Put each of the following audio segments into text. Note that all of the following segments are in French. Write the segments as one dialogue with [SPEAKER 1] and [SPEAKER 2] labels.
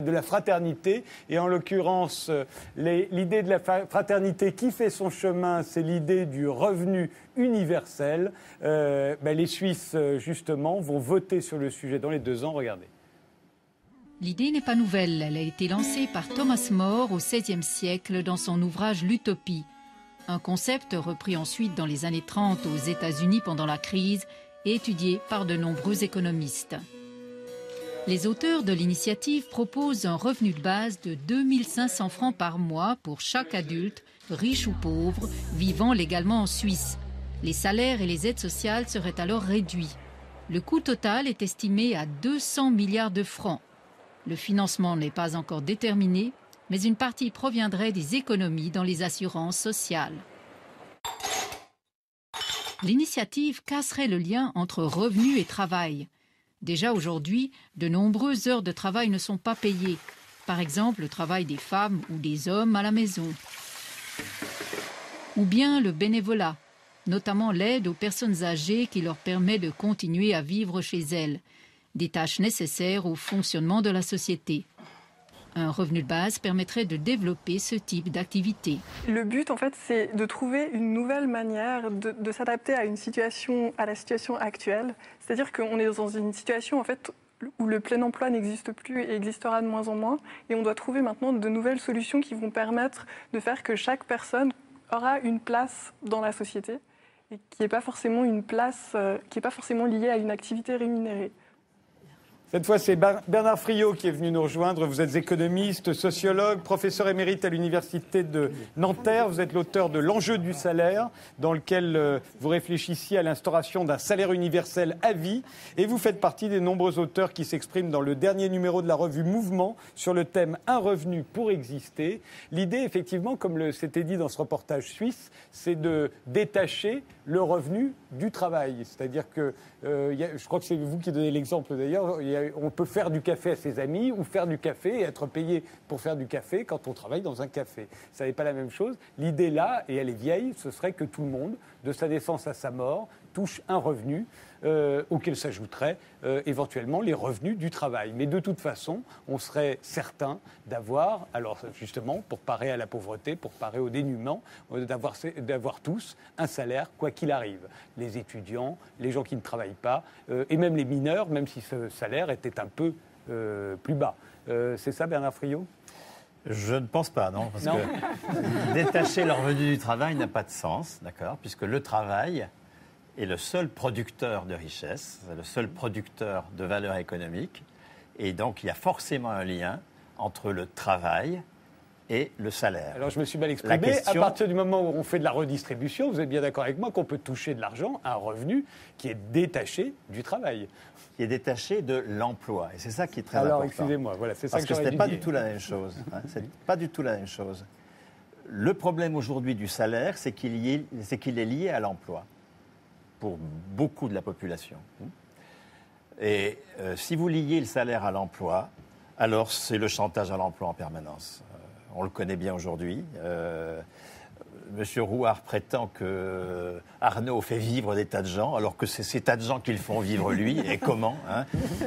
[SPEAKER 1] de la fraternité, et en l'occurrence, l'idée de la fraternité qui fait son chemin, c'est l'idée du revenu universel. Les Suisses, justement, vont voter sur le sujet dans les 2 ans. Regardez.
[SPEAKER 2] L'idée n'est pas nouvelle, elle a été lancée par Thomas More au XVIe siècle dans son ouvrage L'Utopie. Un concept repris ensuite dans les années 30 aux États-Unis pendant la crise et étudié par de nombreux économistes. Les auteurs de l'initiative proposent un revenu de base de 2 500 francs par mois pour chaque adulte, riche ou pauvre, vivant légalement en Suisse. Les salaires et les aides sociales seraient alors réduits. Le coût total est estimé à 200 milliards de francs. Le financement n'est pas encore déterminé, mais une partie proviendrait des économies dans les assurances sociales. L'initiative casserait le lien entre revenu et travail. Déjà aujourd'hui, de nombreuses heures de travail ne sont pas payées. Par exemple, le travail des femmes ou des hommes à la maison. Ou bien le bénévolat, notamment l'aide aux personnes âgées qui leur permet de continuer à vivre chez elles. Des tâches nécessaires au fonctionnement de la société. Un revenu de base permettrait de développer ce type d'activité.
[SPEAKER 3] Le but, en fait, c'est de trouver une nouvelle manière de s'adapter à la situation actuelle. C'est-à-dire qu'on est dans une situation, en fait, où le plein emploi n'existe plus et existera de moins en moins. Et on doit trouver maintenant de nouvelles solutions qui vont permettre de faire que chaque personne aura une place dans la société et qui n'est pas forcément une place, qui n'est pas forcément liée à une activité rémunérée.
[SPEAKER 1] Cette fois, c'est Bernard Friot qui est venu nous rejoindre. Vous êtes économiste, sociologue, professeur émérite à l'Université de Nanterre. Vous êtes l'auteur de L'enjeu du salaire, dans lequel vous réfléchissiez à l'instauration d'un salaire universel à vie. Et vous faites partie des nombreux auteurs qui s'expriment dans le dernier numéro de la revue Mouvement sur le thème « Un revenu pour exister ». L'idée, effectivement, comme c'était dit dans ce reportage suisse, c'est de détacher le revenu du travail. C'est-à-dire que, je crois que c'est vous qui donnez l'exemple d'ailleurs, on peut faire du café à ses amis ou faire du café et être payé pour faire du café quand on travaille dans un café. Ça n'est pas la même chose. L'idée là, et elle est vieille, ce serait que tout le monde, de sa naissance à sa mort, touche un revenu auquel s'ajouteraient éventuellement les revenus du travail. Mais de toute façon, on serait certain d'avoir, alors justement, pour parer à la pauvreté, pour parer au dénuement, d'avoir tous un salaire, quoi qu'il arrive. Les étudiants, les gens qui ne travaillent pas, et même les mineurs, même si ce salaire était un peu plus bas. C'est ça, Bernard Friot ?
[SPEAKER 4] Je ne pense pas, non. Parce que détacher le revenu du travail n'a pas de sens, d'accord, puisque le travail est le seul producteur de richesse, le seul producteur de valeur économique. Et donc, il y a forcément un lien entre le travail et le salaire.
[SPEAKER 1] Alors, je me suis mal exprimé. À partir du moment où on fait de la redistribution, vous êtes bien d'accord avec moi qu'on peut toucher de l'argent, un revenu qui est détaché du travail.
[SPEAKER 4] Qui est détaché de l'emploi. Et c'est ça qui est très important.
[SPEAKER 1] Alors, excusez-moi, voilà, c'est ça que j'aurais dû dire.
[SPEAKER 4] Parce que ce n'est pas du tout la même chose. C'est pas du tout la même chose. Le problème aujourd'hui du salaire, c'est qu'il est lié à l'emploi pour beaucoup de la population. Et si vous liez le salaire à l'emploi, alors c'est le chantage à l'emploi en permanence. On le connaît bien aujourd'hui. Monsieur Rouard prétend que Arnaud fait vivre des tas de gens, alors que c'est ces tas de gens qui le font vivre lui, et comment, hein.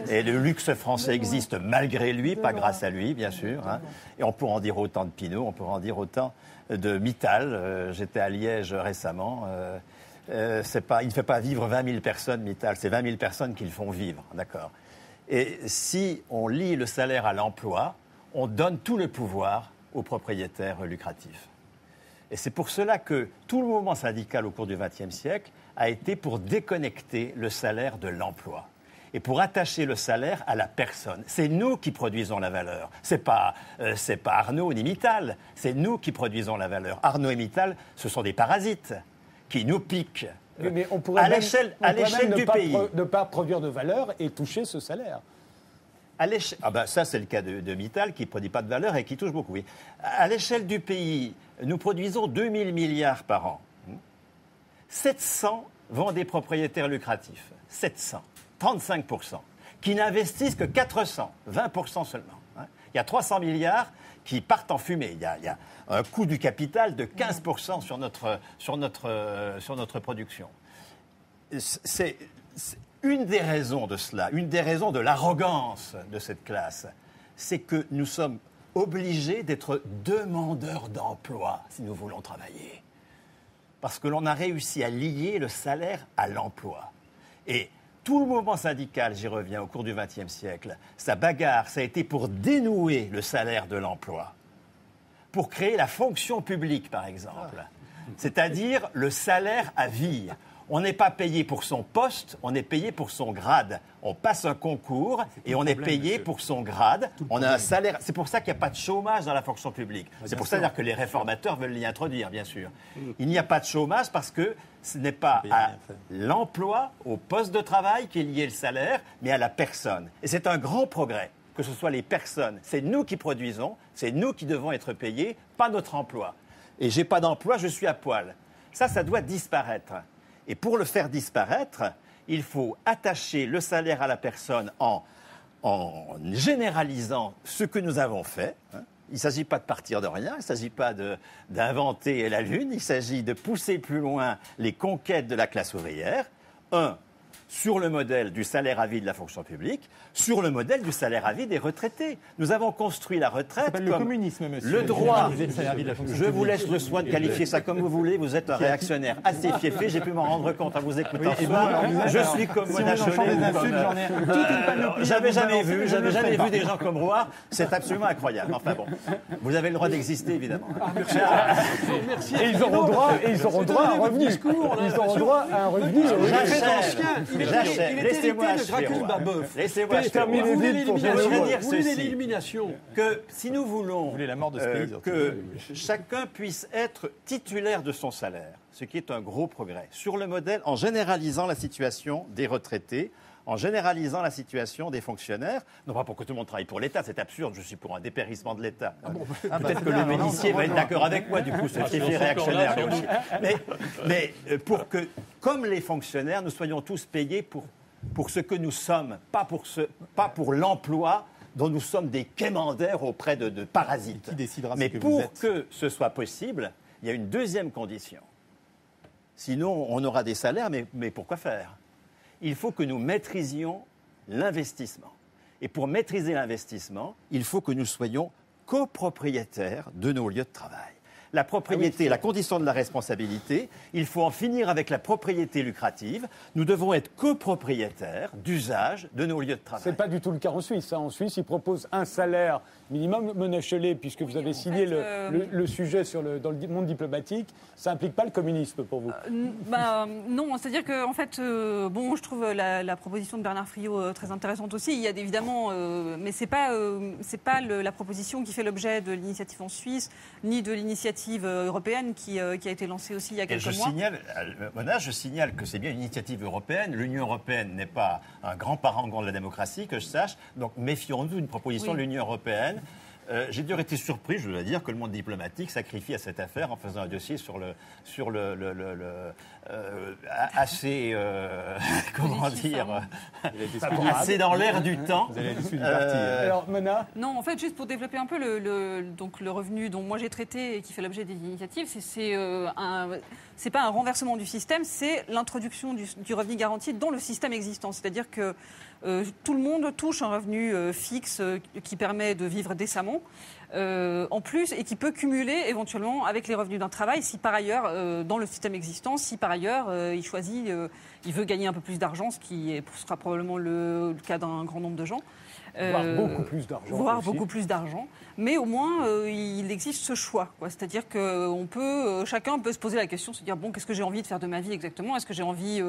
[SPEAKER 4] Et le luxe français existe malgré lui, pas grâce à lui, bien sûr. Hein. Et on peut en dire autant de Pinault, on peut en dire autant de Mittal. J'étais à Liège récemment. Il ne fait pas vivre 20 000 personnes, Mittal, c'est 20 000 personnes qui le font vivre, d'accord. Et si on lie le salaire à l'emploi, on donne tout le pouvoir aux propriétaires lucratifs. Et c'est pour cela que tout le mouvement syndical au cours du XXe siècle a été pour déconnecter le salaire de l'emploi et pour attacher le salaire à la personne. C'est nous qui produisons la valeur. C'est pas Arnaud ni Mittal, c'est nous qui produisons la valeur. Arnaud et Mittal, ce sont des parasites qui nous piquent
[SPEAKER 1] mais on pourrait à l'échelle
[SPEAKER 4] du pays.
[SPEAKER 1] Ne pas produire de valeur et toucher ce salaire.
[SPEAKER 4] Ça, c'est le cas de Mittal, qui ne produit pas de valeur et qui touche beaucoup. Oui. À l'échelle du pays, nous produisons 2 000 milliards par an. 700 vont des propriétaires lucratifs. 700, 35%, qui n'investissent que 400, 20% seulement. Il y a 300 milliards qui partent en fumée. Il y a un coût du capital de 15% sur notre production. C'est une des raisons de cela, une des raisons de l'arrogance de cette classe, c'est que nous sommes obligés d'être demandeurs d'emploi si nous voulons travailler. Parce que l'on a réussi à lier le salaire à l'emploi. Et tout le mouvement syndical, j'y reviens, au cours du XXe siècle, sa bagarre, ça a été pour dénouer le salaire de l'emploi, pour créer la fonction publique, par exemple. C'est-à-dire le salaire à vie. On n'est pas payé pour son poste, on est payé pour son grade. On passe un concours et on est payé pour son grade. On a un salaire. C'est pour ça qu'il n'y a pas de chômage dans la fonction publique. C'est pour ça d'ailleurs que les réformateurs veulent l'y introduire, bien sûr. Il n'y a pas de chômage parce que ce n'est pas à l'emploi, au poste de travail qui est lié le salaire, mais à la personne. Et c'est un grand progrès que ce soit les personnes. C'est nous qui produisons, c'est nous qui devons être payés, pas notre emploi. Et j'ai pas d'emploi, je suis à poil. Ça doit disparaître. Et pour le faire disparaître, il faut attacher le salaire à la personne en généralisant ce que nous avons fait. Il ne s'agit pas de partir de rien, il ne s'agit pas d'inventer la Lune, il s'agit de pousser plus loin les conquêtes de la classe ouvrière. Sur le modèle du salaire à vie de la fonction publique, sur le modèle du salaire à vie des retraités. Nous avons construit la retraite comme
[SPEAKER 1] le communisme, monsieur.
[SPEAKER 4] Le droit. Je vous laisse le soin de qualifier ça comme vous voulez. Vous êtes un réactionnaire assez fiefé. J'ai pu m'en rendre compte en vous écoutant ce soir. Je suis comme Mona Chollet. J'avais jamais vu des gens comme Roy. C'est absolument incroyable. Enfin bon, vous avez le droit d'exister, évidemment.
[SPEAKER 1] Merci. Et ils auront droit à un revenu. Ils auront droit à un revenu.
[SPEAKER 4] Laissez-moi achever. Laissez-moi achever.
[SPEAKER 5] L'élimination.
[SPEAKER 4] Que si nous voulons
[SPEAKER 5] la mort de ce pays,
[SPEAKER 4] que chacun puisse être titulaire de son salaire, ce qui est un gros progrès, sur le modèle, en généralisant la situation des retraités, en généralisant la situation des fonctionnaires, non pas pour que tout le monde travaille pour l'État, c'est absurde, je suis pour un dépérissement de l'État. Peut-être que le Ménicier va être d'accord avec moi, du coup, c'est réactionnaire lui aussi. Mais pour que, comme les fonctionnaires, nous soyons tous payés pour ce que nous sommes, pas pour l'emploi dont nous sommes des quémandaires auprès de parasites.
[SPEAKER 5] Qui décidera
[SPEAKER 4] mais
[SPEAKER 5] ce que
[SPEAKER 4] pour
[SPEAKER 5] vous êtes.
[SPEAKER 4] que ce soit possible, il y a une deuxième condition. Sinon, on aura des salaires, mais pourquoi faire ? Il faut que nous maîtrisions l'investissement. Et pour maîtriser l'investissement, il faut que nous soyons copropriétaires de nos lieux de travail. La propriété est la condition de la responsabilité. Il faut en finir avec la propriété lucrative. Nous devons être copropriétaires d'usage de nos lieux de travail.
[SPEAKER 1] Ce n'est pas du tout le cas en Suisse. En Suisse, ils proposent un salaire minimum. Mona Chollet, puisque vous avez signé le sujet dans le monde diplomatique, ça n'implique pas le communisme pour vous
[SPEAKER 6] Non, c'est-à-dire que, en fait, je trouve la proposition de Bernard Friot très intéressante aussi. Il y a évidemment, mais c'est pas la proposition qui fait l'objet de l'initiative en Suisse, ni de l'initiative européenne qui a été lancée aussi il y a quelques mois.
[SPEAKER 4] Je signale que c'est bien une initiative européenne. L'Union européenne n'est pas un grand parangon de la démocratie, que je sache. Donc méfions-nous d'une proposition de l'Union européenne. J'ai d'ailleurs été surpris, je dois dire, que le monde diplomatique sacrifie à cette affaire en faisant un dossier assez, comment dire, assez dans l'air du temps.
[SPEAKER 5] Vous allez être issu du parti.
[SPEAKER 1] Alors, Mona ?
[SPEAKER 6] Non, en fait, juste pour développer un peu le revenu dont moi j'ai traité et qui fait l'objet des initiatives, c'est pas un renversement du système, c'est l'introduction du revenu garanti dans le système existant. C'est-à-dire que tout le monde touche un revenu fixe qui permet de vivre décemment, en plus, et qui peut cumuler éventuellement avec les revenus d'un travail si par ailleurs, dans le système existant, si par ailleurs il veut gagner un peu plus d'argent, ce qui sera probablement le cas d'un grand nombre de gens.
[SPEAKER 1] Voire beaucoup plus d'argent.
[SPEAKER 6] Voire beaucoup plus d'argent. Mais au moins, il existe ce choix. C'est-à-dire que chacun peut se poser la question, se dire, qu'est-ce que j'ai envie de faire de ma vie exactement ? Est-ce que j'ai envie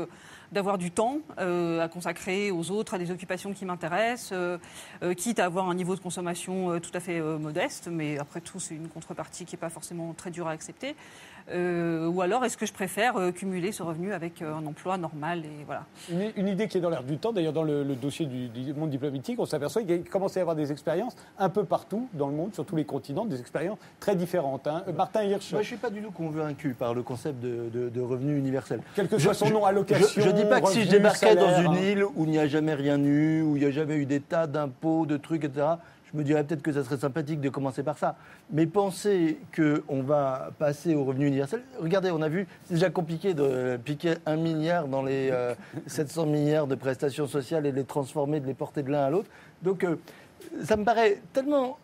[SPEAKER 6] d'avoir du temps à consacrer aux autres, à des occupations qui m'intéressent, quitte à avoir un niveau de consommation tout à fait modeste, mais après tout, c'est une contrepartie qui n'est pas forcément très dure à accepter. Ou alors, est-ce que je préfère cumuler ce revenu avec un emploi normal et voilà.
[SPEAKER 1] Une idée qui est dans l'air du temps, d'ailleurs dans le dossier du monde diplomatique, on s'aperçoit qu'il commence à y avoir des expériences un peu partout dans le monde, sur tous les continents, des expériences très différentes. Martin Hirsch.
[SPEAKER 7] Moi, je ne suis pas du tout convaincu par le concept de revenu universel.
[SPEAKER 1] Quel que soit son nom, allocation,
[SPEAKER 7] je ne dis pas que si je débarquais
[SPEAKER 1] salaire,
[SPEAKER 7] dans une île où il n'y a jamais rien eu, où il n'y a jamais eu des tas d'impôts, de trucs, etc., je me dirais peut-être que ça serait sympathique de commencer par ça. Mais penser qu'on va passer au revenu universel... Regardez, on a vu, c'est déjà compliqué de piquer 1 milliard dans les 700 milliards de prestations sociales et de les transformer, de les porter de l'un à l'autre. Donc, ça me paraît tellement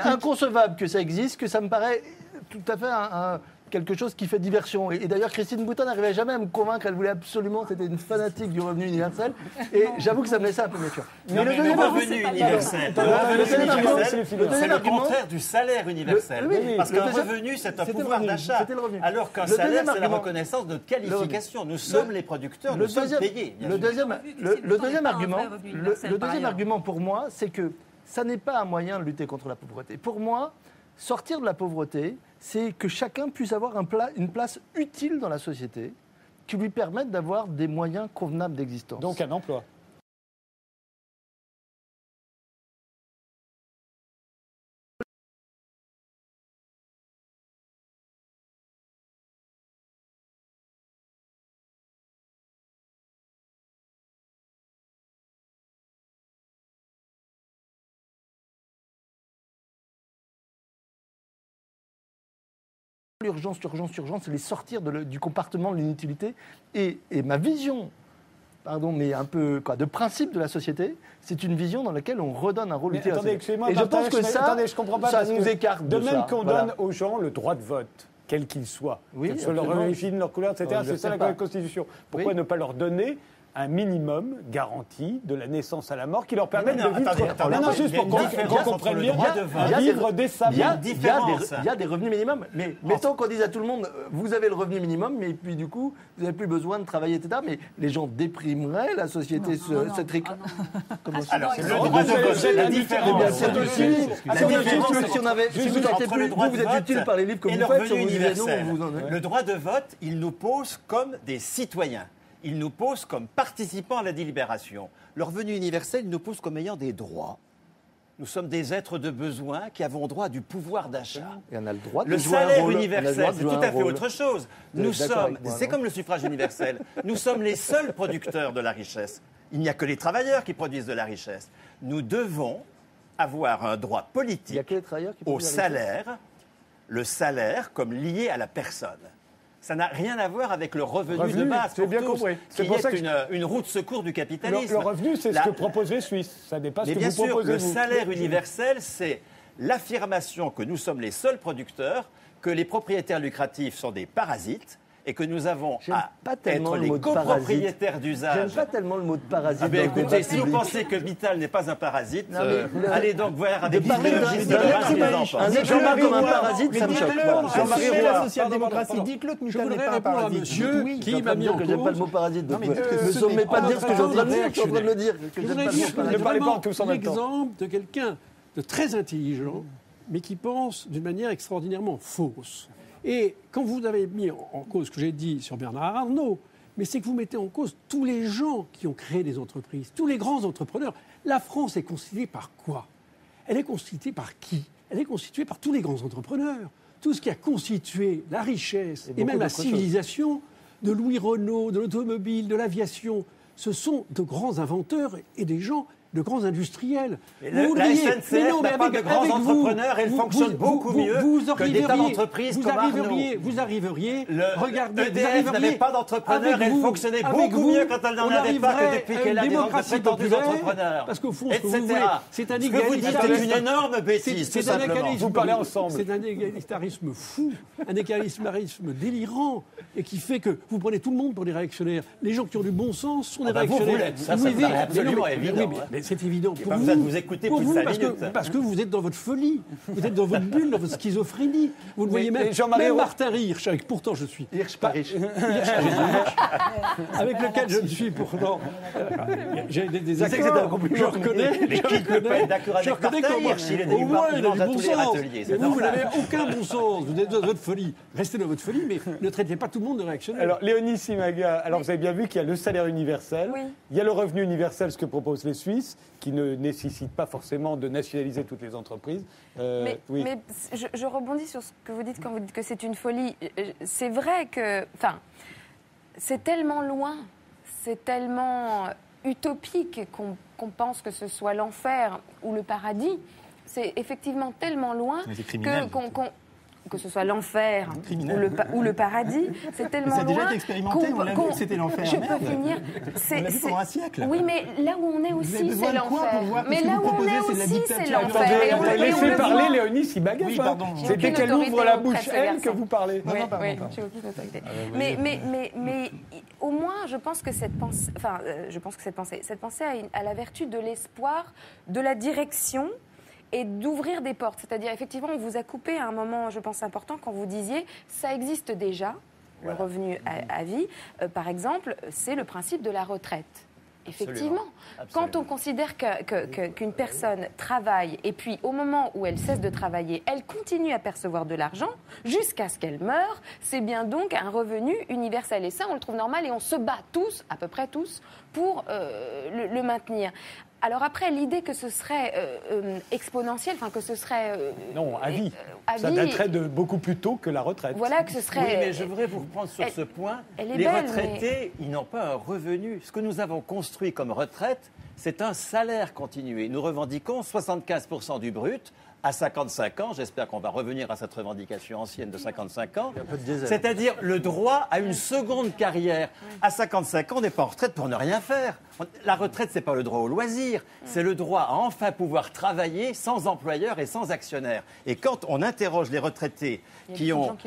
[SPEAKER 7] inconcevable que ça existe que ça me paraît tout à fait quelque chose qui fait diversion. Et d'ailleurs, Christine Boutin n'arrivait jamais à me convaincre. Elle voulait absolument, c'était une fanatique du revenu universel. Et j'avoue que ça me laissait un peu méfiant.
[SPEAKER 4] Mais le revenu universel, c'est le contraire du salaire universel. Parce qu'un revenu, c'est un pouvoir d'achat. Alors qu'un salaire, c'est la reconnaissance de notre qualification. Nous sommes les producteurs, nous sommes payés.
[SPEAKER 7] Le deuxième argument pour moi, c'est que ça n'est pas un moyen de lutter contre la pauvreté. Pour moi, sortir de la pauvreté, c'est que chacun puisse avoir une place utile dans la société qui lui permette d'avoir des moyens convenables d'existence.
[SPEAKER 1] Donc un emploi.
[SPEAKER 7] L'urgence, c'est les sortir du compartiment de l'inutilité. Et ma vision, mais un peu de principe de la société, c'est une vision dans laquelle on redonne un rôle utile.
[SPEAKER 1] Attendez, excusez-moi,
[SPEAKER 7] et je pense que
[SPEAKER 1] je comprends pas,
[SPEAKER 7] ça nous écarte
[SPEAKER 1] de même
[SPEAKER 7] ça.
[SPEAKER 1] qu'on donne aux gens le droit de vote, quel qu'il soit, quelle soit leur origine, leur couleur, etc. C'est ça la Constitution. Pourquoi ne pas leur donner un minimum garanti de la naissance à la mort qui leur permette de vivre. Non, juste pour qu'on comprenne bien, vivre décemment.
[SPEAKER 7] Il y a des revenus minimums. Mais mettons qu'on dise à tout le monde, vous avez le revenu minimum, mais puis du coup, vous n'avez plus besoin de travailler, etc. Mais les gens déprimeraient, la société serait...
[SPEAKER 4] Alors, le droit de vote, c'est la différence.
[SPEAKER 7] C'est aussi... Si vous êtes plus, vous êtes utile par les livres que vous faites, si on vous disait non,
[SPEAKER 4] le droit de vote, il nous pose comme des citoyens. Il nous pose comme participants à la délibération. Le revenu universel, il nous pose comme ayant des droits. Nous sommes des êtres de besoin qui avons droit à du pouvoir d'achat.
[SPEAKER 7] Et on a le droit de
[SPEAKER 4] le
[SPEAKER 7] jouer un
[SPEAKER 4] salaire
[SPEAKER 7] rôle.
[SPEAKER 4] universel, c'est tout à fait autre chose. C'est comme le suffrage universel. Nous sommes les seuls producteurs de la richesse. Il n'y a que les travailleurs qui produisent de la richesse. Nous devons avoir un droit politique au salaire, le salaire comme lié à la personne. Ça n'a rien à voir avec le revenu de base,
[SPEAKER 1] c'est bien compris.
[SPEAKER 4] C'est pour ça une roue de secours du capitalisme.
[SPEAKER 1] Le revenu, c'est ce que proposent les Suisses. Ça n'est pas ce que vous proposez.
[SPEAKER 4] Le salaire universel, c'est l'affirmation que nous sommes les seuls producteurs, que les propriétaires lucratifs sont des parasites et que nous avons à être les copropriétaires d'usage.
[SPEAKER 7] J'aime pas tellement le mot de parasite.
[SPEAKER 4] Écoutez, si vous pensez que Vital n'est pas un parasite, allez donc voir avec
[SPEAKER 7] un être humain comme un parasite, ça me choque.
[SPEAKER 5] Jean-Marie Roy, la social-démocratie, dites-le que Vital n'est pas un parasite.
[SPEAKER 7] Monsieur qui m'a mis en cause. J'aime pas le mot parasite. Ne sommez pas de dire ce que j'ai en train de dire. Je suis en train de le dire.
[SPEAKER 1] Ne parlez pas tous en même temps.
[SPEAKER 5] L'exemple de quelqu'un de très intelligent, mais qui pense d'une manière extraordinairement fausse. Et quand vous avez mis en cause ce que j'ai dit sur Bernard Arnault, mais c'est que vous mettez en cause tous les gens qui ont créé des entreprises, tous les grands entrepreneurs. La France est constituée par quoi? Elle est constituée par qui? Elle est constituée par tous les grands entrepreneurs. Tout ce qui a constitué la richesse et même la civilisation de Louis Renault, de l'automobile, de l'aviation. Ce sont de grands inventeurs et des gens de grands industriels.
[SPEAKER 4] La SNCF n'a pas de grands entrepreneurs, elle fonctionne beaucoup mieux que des tas d'entreprises comme Arnault.
[SPEAKER 5] Vous arriveriez,
[SPEAKER 4] regardez, EDF n'avait pas d'entrepreneurs, elle fonctionnait beaucoup mieux quand elle n'en avait pas que depuis qu'elle a des prétendus entrepreneurs,
[SPEAKER 5] parce qu'au fond,
[SPEAKER 4] etc.
[SPEAKER 5] C'est un
[SPEAKER 4] Ce que vous dites est une énorme bêtise, tout simplement.
[SPEAKER 1] Vous parlez ensemble.
[SPEAKER 5] C'est un égalitarisme fou, un égalitarisme délirant, et qui fait que vous prenez tout le monde pour des réactionnaires. Les gens qui ont du bon sens sont des réactionnaires.
[SPEAKER 4] Vous l'êtes, ça me paraît absolument évident.
[SPEAKER 5] Mais c'est évident.
[SPEAKER 4] Pour vous, vous écoutez plus de 5 minutes.
[SPEAKER 5] Parce que vous êtes dans votre folie, vous êtes dans votre bulle, dans votre schizophrénie. Vous le voyez même. Même Martin Hirsch, avec pourtant je suis. Avec lequel je ne suis pourtant. J'ai des accords. Je reconnais.
[SPEAKER 4] Mais qui ne peut pas être d'accord avec Martin Hirsch? Il est au moins, il a du bon sens.
[SPEAKER 5] Vous n'avez aucun bon sens. Vous êtes dans votre folie. Restez dans votre folie, mais ne traitez pas tout le monde de réactionnaire.
[SPEAKER 1] Alors, Léonie Simaga, alors vous avez bien vu qu'il y a le salaire universel, il y a le revenu universel, ce que proposent les Suisses, qui ne nécessite pas forcément de nationaliser toutes les entreprises.
[SPEAKER 8] Mais je rebondis sur ce que vous dites quand vous dites que c'est une folie. C'est vrai que, c'est tellement loin, c'est tellement utopique qu'on pense que ce soit l'enfer ou le paradis. C'est effectivement tellement loin que ce soit l'enfer ou le paradis, c'est tellement
[SPEAKER 4] Ça a déjà
[SPEAKER 8] loin
[SPEAKER 4] été expérimenté, on l'a vu que c'était l'enfer.
[SPEAKER 8] Je
[SPEAKER 4] Merde.
[SPEAKER 8] peux finir.
[SPEAKER 4] On l'a vu pendant un siècle.
[SPEAKER 8] Oui, mais là où on est
[SPEAKER 4] Vous avez
[SPEAKER 8] aussi,
[SPEAKER 4] besoin
[SPEAKER 8] c'est
[SPEAKER 4] de quoi pour
[SPEAKER 8] l'enfer.
[SPEAKER 4] voir que
[SPEAKER 8] Mais
[SPEAKER 4] ce que
[SPEAKER 8] là
[SPEAKER 4] vous
[SPEAKER 8] où on
[SPEAKER 4] proposez,
[SPEAKER 8] est
[SPEAKER 4] c'est de la
[SPEAKER 8] aussi, c'est
[SPEAKER 4] dictature.
[SPEAKER 8] l'enfer. Et on le
[SPEAKER 1] Laissez
[SPEAKER 8] voit.
[SPEAKER 1] parler Léonie Sibagaf.
[SPEAKER 4] Oui,
[SPEAKER 1] hein.
[SPEAKER 4] pardon.
[SPEAKER 1] C'est dès qu'elle
[SPEAKER 8] aucune
[SPEAKER 1] ouvre la
[SPEAKER 8] autorité
[SPEAKER 1] bouche,
[SPEAKER 8] auprès de
[SPEAKER 1] elle,
[SPEAKER 8] ce
[SPEAKER 1] que vous parlez.
[SPEAKER 8] Oui,
[SPEAKER 4] pardon,
[SPEAKER 8] oui,
[SPEAKER 4] pardon.
[SPEAKER 8] j'ai aucune autorité. Mais au moins, je pense que cette pensée, cette pensée a la vertu de l'espoir, de la direction et d'ouvrir des portes. C'est-à-dire, effectivement, on vous a coupé à un moment, je pense, important quand vous disiez ça existe déjà, le revenu à vie. Par exemple, c'est le principe de la retraite. Effectivement, quand on considère qu'une personne travaille et puis au moment où elle cesse de travailler, elle continue à percevoir de l'argent jusqu'à ce qu'elle meure, c'est bien donc un revenu universel. Et ça, on le trouve normal et on se bat tous, à peu près tous, pour le maintenir. Alors après, l'idée que ce serait exponentiel, enfin que ce serait...
[SPEAKER 1] Non, à vie. Ça daterait de beaucoup plus tôt que la retraite.
[SPEAKER 8] Voilà, que ce serait...
[SPEAKER 4] Oui, mais je voudrais vous reprendre sur ce point. Les retraités, ils n'ont pas un revenu. Ce que nous avons construit comme retraite, c'est un salaire continué. Nous revendiquons 75% du brut à 55 ans. J'espère qu'on va revenir à cette revendication ancienne de 55 ans. C'est-à-dire le droit à une seconde carrière. À 55 ans, on n'est pas en retraite pour ne rien faire. La retraite, ce n'est pas le droit au loisir. C'est le droit à enfin pouvoir travailler sans employeur et sans actionnaire. Et quand on interroge les retraités qui ont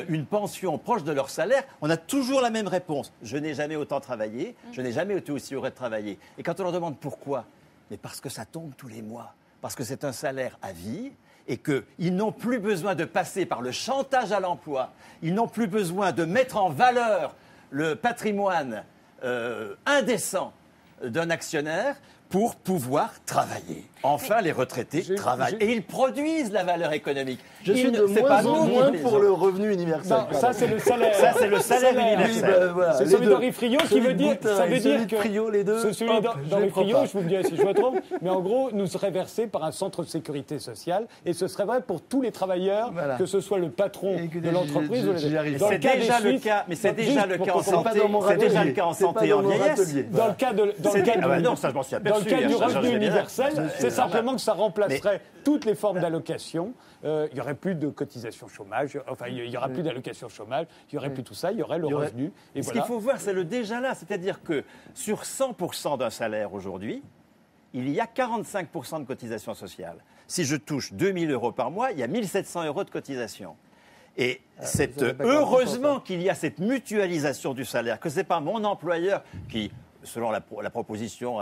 [SPEAKER 4] une pension proche de leur salaire, on a toujours la même réponse. Je n'ai jamais autant travaillé, je n'ai jamais été aussi heureux de travailler. Et quand on leur demande pourquoi, mais parce que ça tombe tous les mois. Parce que c'est un salaire à vie et qu'ils n'ont plus besoin de passer par le chantage à l'emploi, ils n'ont plus besoin de mettre en valeur le patrimoine indécent d'un actionnaire pour pouvoir travailler. Enfin, les retraités travaillent. Et ils produisent la valeur économique.
[SPEAKER 7] Je suis de moins en moins pour le revenu universel.
[SPEAKER 1] Non, ça, c'est le salaire.
[SPEAKER 4] Ça, c'est le salaire universel.
[SPEAKER 7] Voilà.
[SPEAKER 1] C'est celui d'Henri Friot qui veut dire... Ça veut dire que...
[SPEAKER 7] Friot, les deux.
[SPEAKER 1] C'est celui d'Henri Friot, je vous le dirai si je me trompe. Mais en gros, nous serait versé par un centre de sécurité sociale. Et ce serait vrai pour tous les travailleurs, que ce soit le patron de l'entreprise ou les...
[SPEAKER 4] C'est déjà le cas, mais c'est déjà le cas en santé. C'est déjà le cas en santé et en vieillesse.
[SPEAKER 1] Dans le cas de...
[SPEAKER 4] Non, ça, je m'en suis aperçu.
[SPEAKER 1] Dans le cas du revenu universel, c'est simplement que ça remplacerait toutes les formes d'allocation. Il n'y aurait plus de cotisation chômage, enfin, il n'y aura plus d'allocation chômage, il n'y aurait plus tout ça, il y aurait le revenu. Et
[SPEAKER 4] ce qu'il faut voir, c'est le déjà là. C'est-à-dire que sur 100% d'un salaire aujourd'hui, il y a 45% de cotisation sociale. Si je touche 2 000 euros par mois, il y a 1 700 euros de cotisation. Et c'est heureusement qu'il y a cette mutualisation du salaire, que ce n'est pas mon employeur qui... selon la proposition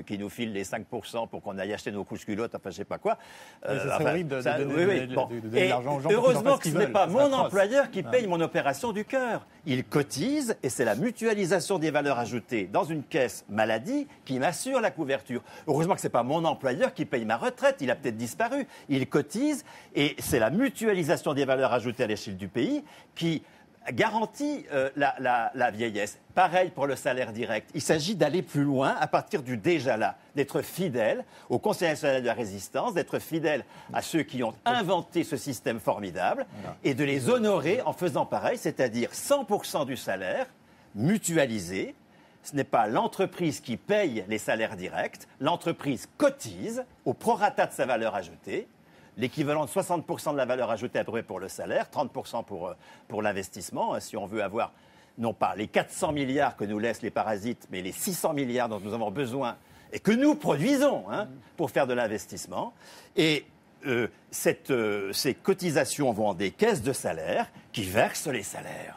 [SPEAKER 4] qui nous file les 5% pour qu'on aille acheter nos couches-culottes, enfin je ne sais pas quoi.
[SPEAKER 9] C'est horrible de donner l'argent aux gens.
[SPEAKER 4] Heureusement que ce n'est pas mon employeur qui paye mon opération du cœur. Il cotise et c'est la mutualisation des valeurs ajoutées dans une caisse maladie qui m'assure la couverture. Heureusement que ce n'est pas mon employeur qui paye ma retraite, il a peut-être disparu. Il cotise et c'est la mutualisation des valeurs ajoutées à l'échelle du pays qui garantit la vieillesse. Pareil pour le salaire direct. Il s'agit d'aller plus loin à partir du déjà là, d'être fidèle au Conseil national de la résistance, d'être fidèle à ceux qui ont inventé ce système formidable et de les honorer en faisant pareil, c'est-à-dire 100% du salaire mutualisé. Ce n'est pas l'entreprise qui paye les salaires directs, l'entreprise cotise au prorata de sa valeur ajoutée. L'équivalent de 60% de la valeur ajoutée à peu près pour le salaire, 30% pour l'investissement, si on veut avoir non pas les 400 milliards que nous laissent les parasites, mais les 600 milliards dont nous avons besoin et que nous produisons pour faire de l'investissement. Et ces cotisations vont des caisses de salaire qui versent les salaires.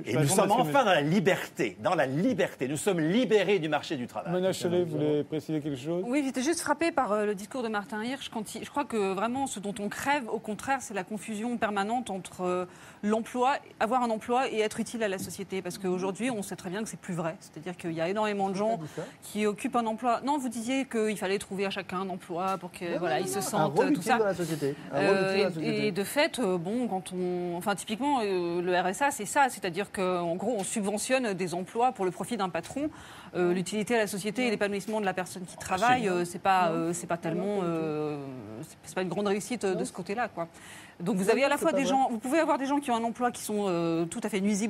[SPEAKER 4] Et nous sommes enfin dans la liberté, Nous sommes libérés du marché du travail.
[SPEAKER 1] Mona Chollet, vous voulez préciser quelque chose ?
[SPEAKER 6] Oui, j'étais juste frappée par le discours de Martin Hirsch. Je crois que vraiment ce dont on crève, au contraire, c'est la confusion permanente entre l'emploi, avoir un emploi et être utile à la société. Parce qu'aujourd'hui, on sait très bien que c'est plus vrai. C'est-à-dire qu'il y a énormément de gens qui occupent un emploi. Non, vous disiez qu'il fallait trouver à chacun un emploi pour qu'ils se sentent tout ça.
[SPEAKER 7] Dans la société.
[SPEAKER 6] Et de fait, quand on, typiquement, le RSA, c'est ça. C'est-à-dire qu'en gros, on subventionne des emplois pour le profit d'un patron. L'utilité à la société et l'épanouissement de la personne qui travaille, c'est pas tellement, c'est pas une grande réussite de ce côté-là, quoi. Donc vous avez à la fois des gens, vous pouvez avoir des gens qui ont un emploi qui sont tout à fait nuisibles